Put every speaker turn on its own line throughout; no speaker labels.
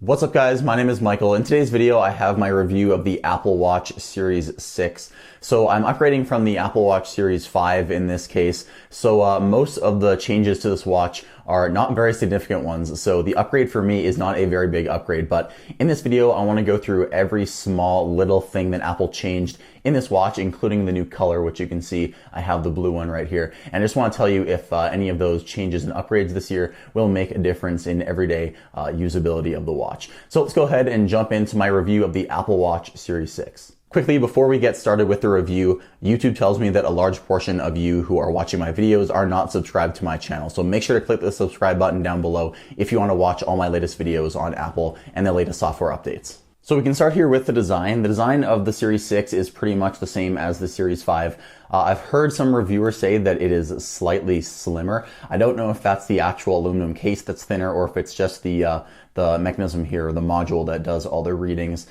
What's up guys, my name is Michael. In today's video I have my review of the Apple Watch Series 6. So I'm upgrading from the Apple Watch Series 5 in this case. So most of the changes to this watch are not very significant ones. So the upgrade for me is not a very big upgrade, but in this video I want to go through every small little thing that Apple changed in this watch, including the new color, which you can see I have the blue one right here. And I just want to tell you if any of those changes and upgrades this year will make a difference in everyday usability of the watch. So let's go ahead and jump into my review of the Apple Watch Series 6. Quickly, before we get started with the review, YouTube tells me that a large portion of you who are watching my videos are not subscribed to my channel. So make sure to click the subscribe button down below if you want to watch all my latest videos on Apple and the latest software updates. So we can start here with the design. The design of the Series 6 is pretty much the same as the Series 5. I've heard some reviewers say that it is slightly slimmer. I don't know if that's the actual aluminum case that's thinner or if it's just the mechanism here, the module that does all the readings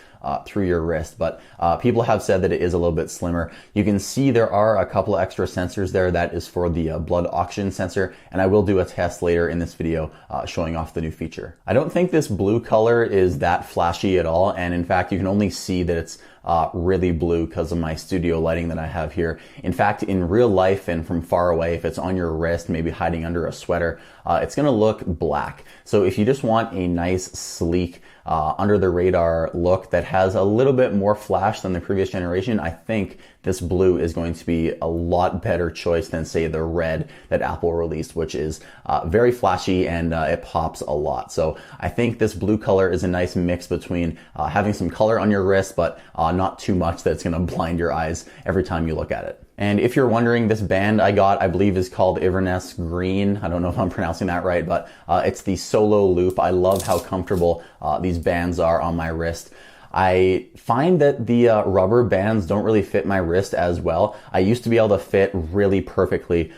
through your wrist. But people have said that it is a little bit slimmer. You can see there are a couple of extra sensors there. That is for the blood oxygen sensor, and I will do a test later in this video showing off the new feature. I don't think this blue color is that flashy at all, and in fact you can only see that it's really blue because of my studio lighting that I have here. In fact, in real life and from far away, if it's on your wrist, maybe hiding under a sweater, it's gonna look black. So if you just want a nice, sleek, under the radar look that has a little bit more flash than the previous generation, I think this blue is going to be a lot better choice than say the red that Apple released, which is very flashy and it pops a lot. So I think this blue color is a nice mix between having some color on your wrist, but not too much that it's gonna blind your eyes every time you look at it. And if you're wondering, this band I got, I believe is called Inverness Green. I don't know if I'm pronouncing that right, but it's the Solo Loop. I love how comfortable these bands are on my wrist. I find that the rubber bands don't really fit my wrist as well. I used to be able to fit really perfectly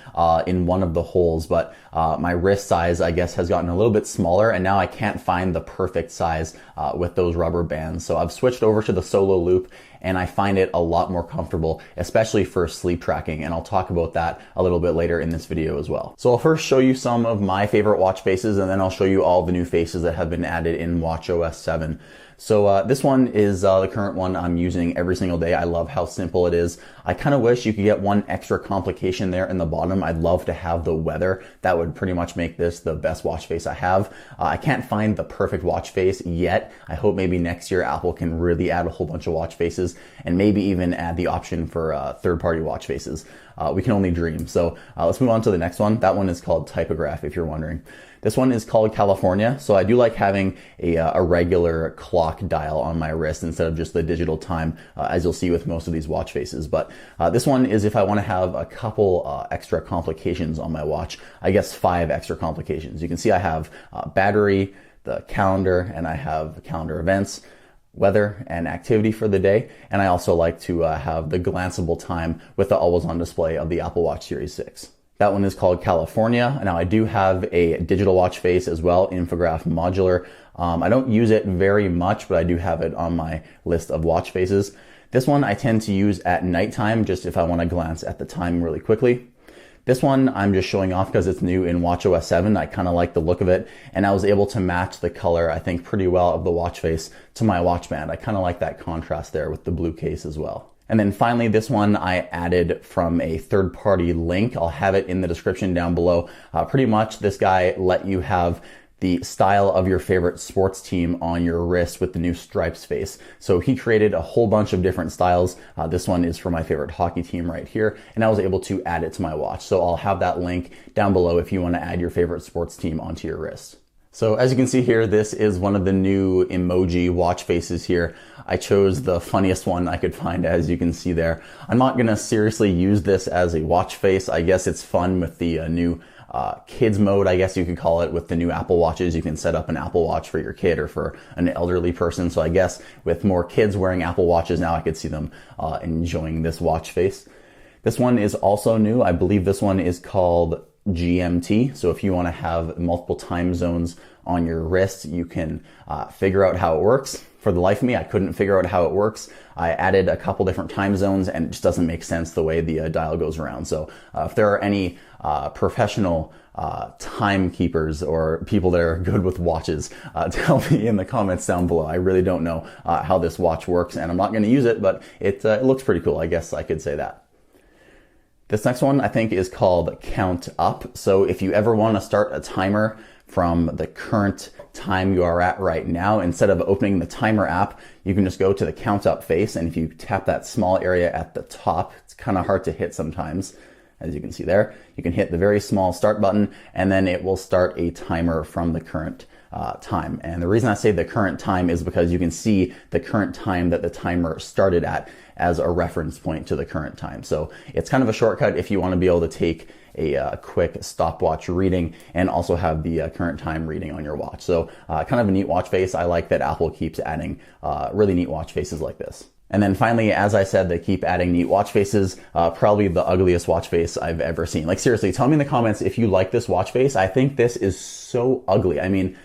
in one of the holes, but my wrist size, I guess, has gotten a little bit smaller, and now I can't find the perfect size with those rubber bands. So I've switched over to the Solo Loop, and I find it a lot more comfortable, especially for sleep tracking, and I'll talk about that a little bit later in this video as well. So I'll first show you some of my favorite watch faces, and then I'll show you all the new faces that have been added in watchOS 7. So this one is the current one I'm using every single day. I love how simple it is. I kind of wish you could get one extra complication there in the bottom. I'd love to have the weather. That would pretty much make this the best watch face I have. I can't find the perfect watch face yet. I hope maybe next year Apple can really add a whole bunch of watch faces and maybe even add the option for third-party watch faces. We can only dream. So let's move on to the next one. That one is called Typograph, if you're wondering. This one is called California. So I do like having a regular clock dial on my wrist instead of just the digital time, as you'll see with most of these watch faces. But this one is if I want to have a couple extra complications on my watch. I guess 5 extra complications. You can see I have battery, the calendar, and I have calendar events, weather, and activity for the day. And I also like to have the glanceable time with the always on display of the Apple Watch Series 6. That one is called California. Now I do have a digital watch face as well, Infograph Modular. I don't use it very much, but I do have it on my list of watch faces. This one I tend to use at nighttime, just if I want to glance at the time really quickly. This one I'm just showing off because it's new in watchOS 7. I kind of like the look of it, and I was able to match the color, I think, pretty well of the watch face to my watch band. I kind of like that contrast there with the blue case as well. And then finally, this one I added from a third-party link. I'll have it in the description down below. Pretty much this guy let you have the style of your favorite sports team on your wrist with the new stripes face. So he created a whole bunch of different styles. This one is for my favorite hockey team right here, and I was able to add it to my watch. So I'll have that link down below if you want to add your favorite sports team onto your wrist. So as you can see here, this is one of the new Emoji watch faces here. I chose the funniest one I could find, as you can see there. I'm not gonna seriously use this as a watch face. I guess it's fun with the new kids mode, I guess you could call it, with the new Apple Watches. You can set up an Apple Watch for your kid or for an elderly person. So I guess with more kids wearing Apple Watches now, I could see them enjoying this watch face. This one is also new. I believe this one is called GMT. So if you want to have multiple time zones on your wrist, you can figure out how it works. For the life of me, I couldn't figure out how it works. I added a couple different time zones and it just doesn't make sense the way the dial goes around. So if there are any professional timekeepers or people that are good with watches, tell me in the comments down below. I really don't know how this watch works, and I'm not going to use it, but it looks pretty cool. I guess I could say that. This next one I think is called Count Up. So if you ever want to start a timer from the current time you are at right now, instead of opening the timer app, you can just go to the Count Up face, and if you tap that small area at the top, it's kind of hard to hit sometimes. As you can see there, you can hit the very small start button, and then it will start a timer from the current time. And the reason I say the current time is because you can see the current time that the timer started at as a reference point to the current time. So it's kind of a shortcut if you want to be able to take a quick stopwatch reading and also have the current time reading on your watch. So kind of a neat watch face. I like that Apple keeps adding really neat watch faces like this. And then finally, as I said, they keep adding neat watch faces, probably the ugliest watch face I've ever seen. Like seriously, tell me in the comments if you like this watch face. I think this is so ugly. I mean,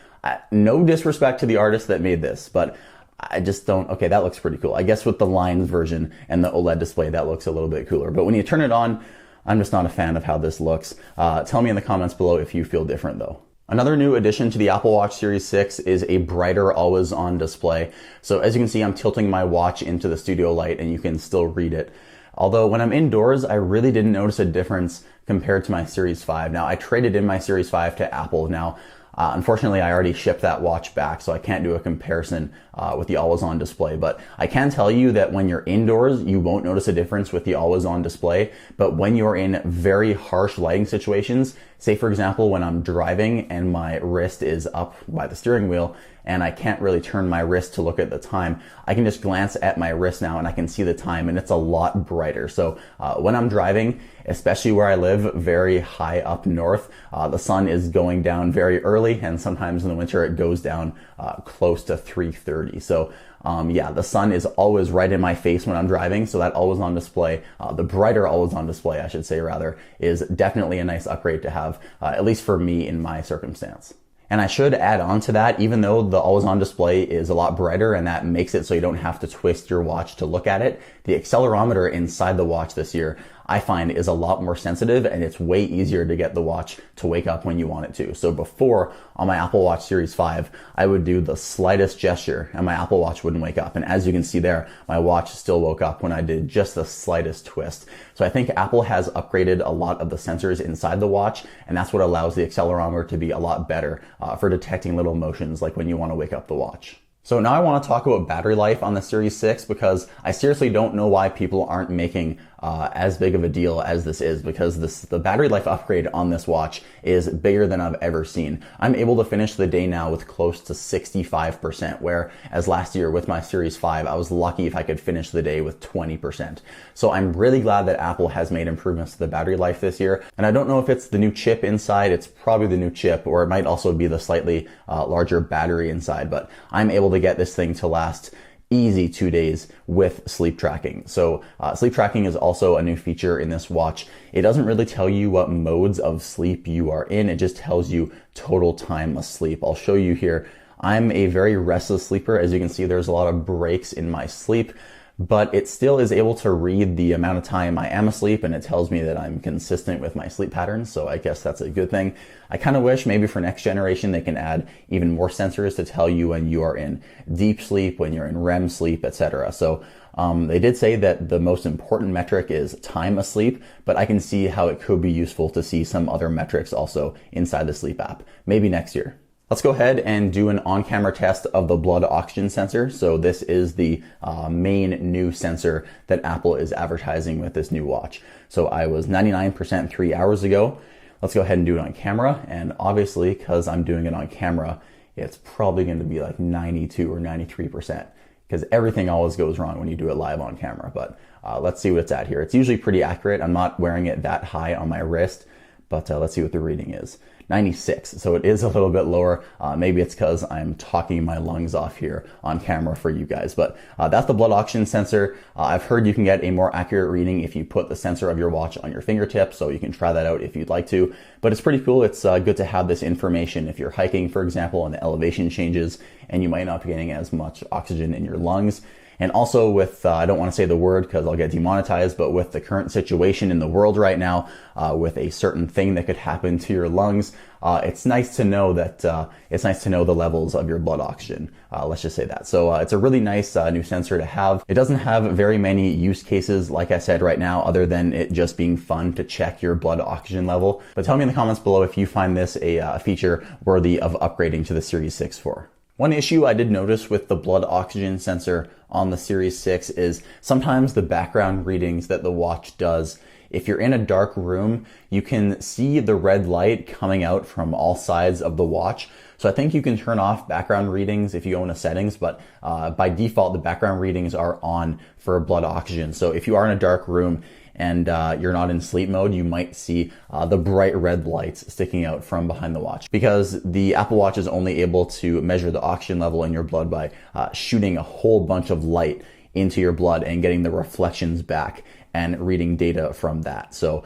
no disrespect to the artist that made this, but I just don't, okay, that looks pretty cool. I guess with the lines version and the OLED display, that looks a little bit cooler. But when you turn it on, I'm just not a fan of how this looks. Tell me in the comments below if you feel different though. Another new addition to the Apple Watch Series 6 is a brighter always-on display. So as you can see, I'm tilting my watch into the studio light and you can still read it. Although when I'm indoors, I really didn't notice a difference compared to my Series 5. Now, I traded in my Series 5 to Apple. Now, unfortunately, I already shipped that watch back, so I can't do a comparison with the always-on display. But I can tell you that when you're indoors, you won't notice a difference with the always-on display. But when you're in very harsh lighting situations, say for example, when I'm driving and my wrist is up by the steering wheel and I can't really turn my wrist to look at the time, I can just glance at my wrist now and I can see the time, and it's a lot brighter. So when I'm driving, especially where I live, very high up north, the sun is going down very early, and sometimes in the winter it goes down close to 3:30. So yeah, the sun is always right in my face when I'm driving, so that always-on display, the brighter always-on display, I should say rather, is definitely a nice upgrade to have, at least for me in my circumstance. And I should add on to that, even though the always-on display is a lot brighter and that makes it so you don't have to twist your watch to look at it, the accelerometer inside the watch this year, I find, is a lot more sensitive, and it's way easier to get the watch to wake up when you want it to. So before, on my Apple Watch Series 5, I would do the slightest gesture and my Apple Watch wouldn't wake up. And as you can see there, my watch still woke up when I did just the slightest twist. So I think Apple has upgraded a lot of the sensors inside the watch, and that's what allows the accelerometer to be a lot better for detecting little motions like when you want to wake up the watch. So now I want to talk about battery life on the Series 6, because I seriously don't know why people aren't making as big of a deal as this is, because the battery life upgrade on this watch is bigger than I've ever seen. I'm able to finish the day now with close to 65%, whereas last year with my Series 5, I was lucky if I could finish the day with 20%. So I'm really glad that Apple has made improvements to the battery life this year. And I don't know if it's the new chip inside, it's probably the new chip, or it might also be the slightly larger battery inside, but I'm able to get this thing to last easy 2 days with sleep tracking. So sleep tracking is also a new feature in this watch. It doesn't really tell you what modes of sleep you are in. It just tells you total time asleep. I'll show you here. I'm a very restless sleeper. As you can see, there's a lot of breaks in my sleep, but it still is able to read the amount of time I am asleep, and it tells me that I'm consistent with my sleep patterns, so I guess that's a good thing. I kind of wish maybe for next generation they can add even more sensors to tell you when you are in deep sleep, when you're in REM sleep, etc. So they did say that the most important metric is time asleep, but I can see how it could be useful to see some other metrics also inside the sleep app, maybe next year. Let's go ahead and do an on-camera test of the blood oxygen sensor. So this is the main new sensor that Apple is advertising with this new watch. So I was 99% 3 hours ago. Let's go ahead and do it on camera. And obviously, because I'm doing it on camera, it's probably going to be like 92 or 93%, because everything always goes wrong when you do it live on camera. But let's see what it's at here. It's usually pretty accurate. I'm not wearing it that high on my wrist, but let's see what the reading is. 96, so it is a little bit lower. Maybe it's because I'm talking my lungs off here on camera for you guys, but that's the blood oxygen sensor. I've heard you can get a more accurate reading if you put the sensor of your watch on your fingertip, so you can try that out if you'd like to, but it's pretty cool. It's good to have this information if you're hiking, for example, and the elevation changes and you might not be getting as much oxygen in your lungs. And also with, I don't want to say the word because I'll get demonetized, but with the current situation in the world right now, with a certain thing that could happen to your lungs, it's nice to know that, it's nice to know the levels of your blood oxygen. Let's just say that. So it's a really nice new sensor to have. It doesn't have very many use cases, like I said right now, other than it just being fun to check your blood oxygen level. But tell me in the comments below if you find this a feature worthy of upgrading to the Series 6 for. One issue I did notice with the blood oxygen sensor on the Series 6 is sometimes the background readings that the watch does. If you're in a dark room, you can see the red light coming out from all sides of the watch. So I think you can turn off background readings if you go into settings, but by default, the background readings are on for blood oxygen. So if you are in a dark room and you're not in sleep mode, you might see the bright red lights sticking out from behind the watch, because the Apple Watch is only able to measure the oxygen level in your blood by shooting a whole bunch of light into your blood and getting the reflections back and reading data from that. So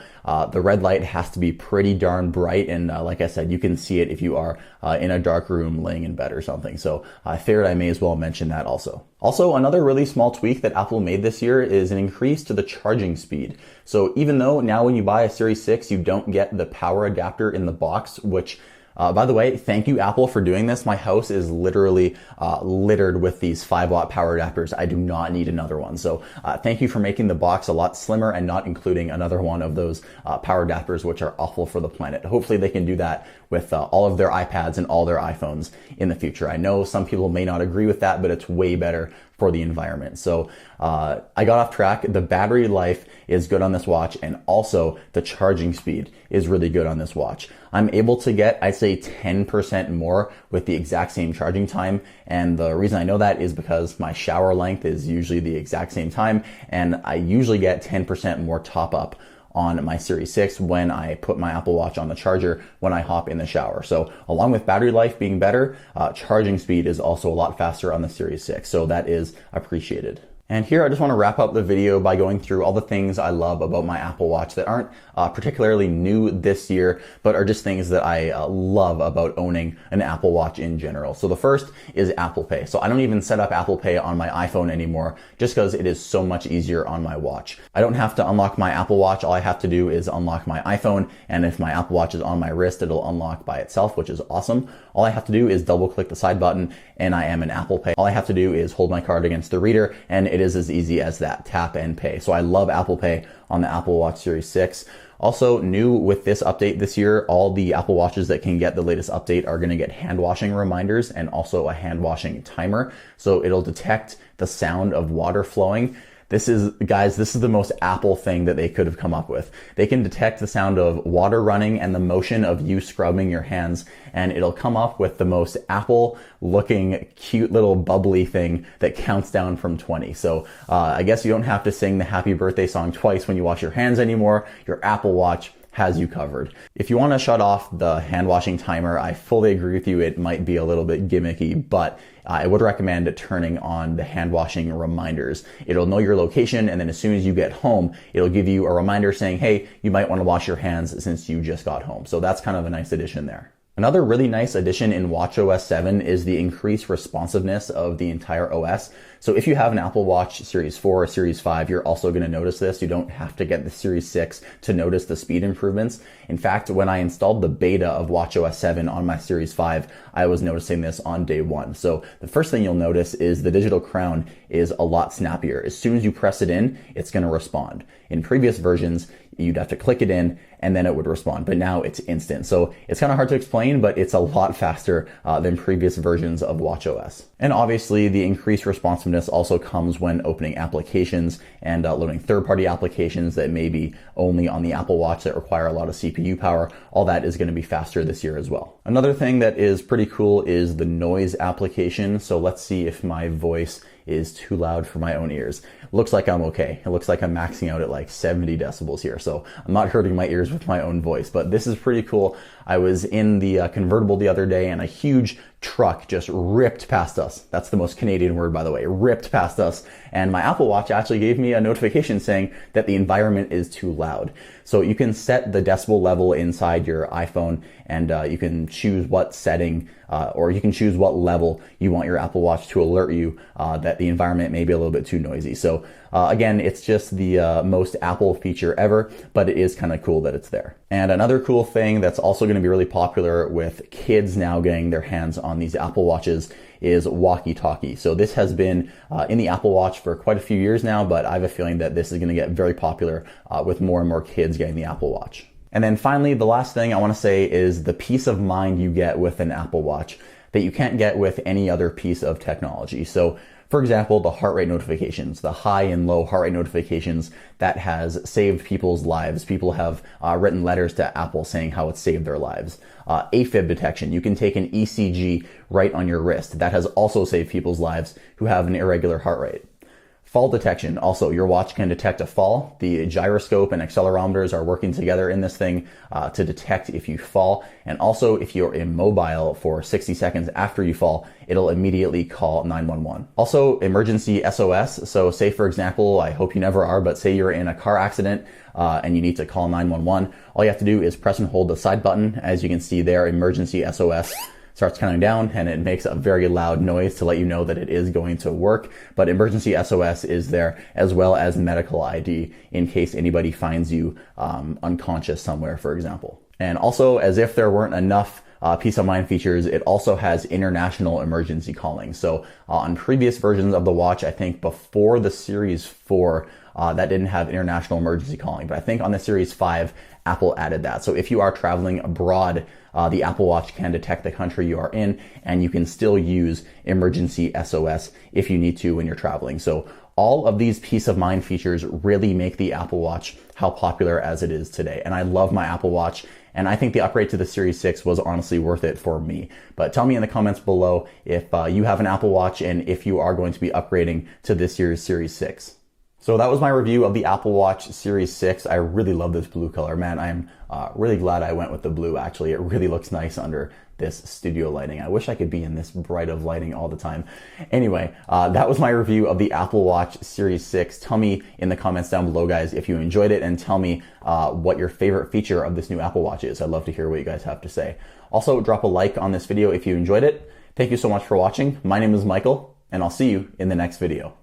the red light has to be pretty darn bright, and like I said, you can see it if you are in a dark room laying in bed or something. So I figured I may as well mention that also. Also, another really small tweak that Apple made this year is an increase to the charging speed. So even though now when you buy a Series 6, you don't get the power adapter in the box, which by the way, thank you, Apple, for doing this. My house is literally littered with these 5-watt power adapters. I do not need another one. So thank you for making the box a lot slimmer and not including another one of those power adapters, which are awful for the planet. Hopefully they can do that with all of their iPads and all their iPhones in the future. I know some people may not agree with that, but it's way better for the environment. So I got off track. The battery life is good on this watch, and also the charging speed is really good on this watch. I'm able to get, I'd say, 10% more with the exact same charging time. And the reason I know that is because my shower length is usually the exact same time, and I usually get 10% more top up on my Series 6 when I put my Apple Watch on the charger when I hop in the shower. So along with battery life being better, charging speed is also a lot faster on the Series 6. So that is appreciated. And here I just want to wrap up the video by going through all the things I love about my Apple Watch that aren't particularly new this year, but are just things that I love about owning an Apple Watch in general. So the first is Apple Pay. So I don't even set up Apple Pay on my iPhone anymore just because it is so much easier on my watch. I don't have to unlock my Apple Watch. All I have to do is unlock my iPhone, and if my Apple Watch is on my wrist, it'll unlock by itself, which is awesome. All I have to do is double click the side button and I am in Apple Pay. All I have to do is hold my card against the reader, and it is as easy as that, tap and pay. So I love Apple Pay on the Apple Watch Series 6. Also new with this update this year, all the Apple Watches that can get the latest update are going to get hand washing reminders and also a hand washing timer. So it'll detect the sound of water flowing. This is, guys, this is the most Apple thing that they could have come up with. They can detect the sound of water running and the motion of you scrubbing your hands, and it'll come up with the most Apple looking cute little bubbly thing that counts down from 20. So I guess you don't have to sing the happy birthday song twice when you wash your hands anymore. Your Apple Watch has you covered. If you want to shut off the hand washing timer, I fully agree with you. It might be a little bit gimmicky, but I would recommend turning on the hand washing reminders. It'll know your location, and then as soon as you get home, it'll give you a reminder saying, hey, you might want to wash your hands since you just got home. So that's kind of a nice addition there. Another really nice addition in watchOS 7 is the increased responsiveness of the entire OS. So if you have an Apple Watch Series 4 or Series 5, you're also going to notice this. You don't have to get the Series 6 to notice the speed improvements. In fact, when I installed the beta of watchOS 7 on my Series 5, I was noticing this on day one. So the first thing you'll notice is the digital crown is a lot snappier. As soon as you press it in, it's going to respond. In previous versions, you'd have to click it in and then it would respond, but now it's instant. So it's kind of hard to explain, but it's a lot faster than previous versions of watchOS. And obviously the increased responsiveness also comes when opening applications and loading third-party applications that may be only on the Apple Watch that require a lot of CPU power. All that is going to be faster this year as well. Another thing that is pretty cool is the noise application. So let's see if my voice is too loud for my own ears. looks like I'm okay. It looks like I'm maxing out at like 70 decibels here. So I'm not hurting my ears with my own voice, but this is pretty cool. I was in the convertible the other day and a huge truck just ripped past us. That's the most Canadian word, by the way, ripped past us. And my Apple Watch actually gave me a notification saying that the environment is too loud. So you can set the decibel level inside your iPhone, and you can choose what setting or you can choose what level you want your Apple Watch to alert you that the environment may be a little bit too noisy. So again, it's just the most Apple feature ever, but it is kind of cool that it's there. And another cool thing that's also going to be really popular with kids now getting their hands on these Apple Watches is Walkie Talkie. So this has been in the Apple Watch for quite a few years now, but I have a feeling that this is going to get very popular with more and more kids getting the Apple Watch. And then finally, the last thing I want to say is the peace of mind you get with an Apple Watch that you can't get with any other piece of technology. So for example, the heart rate notifications, the high and low heart rate notifications, that has saved people's lives. People have written letters to Apple saying how it's saved their lives. Afib detection, you can take an ECG right on your wrist. That has also saved people's lives who have an irregular heart rate. Fall detection, also your watch can detect a fall. The gyroscope and accelerometers are working together in this thing to detect if you fall. And also if you're immobile for 60 seconds after you fall, it'll immediately call 911. Also emergency SOS. So say for example, I hope you never are, but say you're in a car accident and you need to call 911. All you have to do is press and hold the side button. As you can see there, emergency SOS starts counting down and it makes a very loud noise to let you know that it is going to work. But emergency SOS is there as well as medical ID in case anybody finds you unconscious somewhere, for example. And also, as if there weren't enough peace of mind features, it also has international emergency calling. So on previous versions of the watch, I think before the Series 4, that didn't have international emergency calling. But I think on the Series 5, Apple added that. So if you are traveling abroad, the Apple Watch can detect the country you are in, and you can still use emergency SOS if you need to when you're traveling. So all of these peace of mind features really make the Apple Watch how popular as it is today. And I love my Apple Watch, and I think the upgrade to the Series 6 was honestly worth it for me. But tell me in the comments below if you have an Apple Watch and if you are going to be upgrading to this year's Series 6. So that was my review of the Apple Watch Series 6. I really love this blue color, man. I'm really glad I went with the blue, actually. It really looks nice under this studio lighting. I wish I could be in this bright of lighting all the time. Anyway, that was my review of the Apple Watch Series 6. Tell me in the comments down below, guys, if you enjoyed it, and tell me what your favorite feature of this new Apple Watch is. I'd love to hear what you guys have to say. Also, drop a like on this video if you enjoyed it. Thank you so much for watching. My name is Michael, and I'll see you in the next video.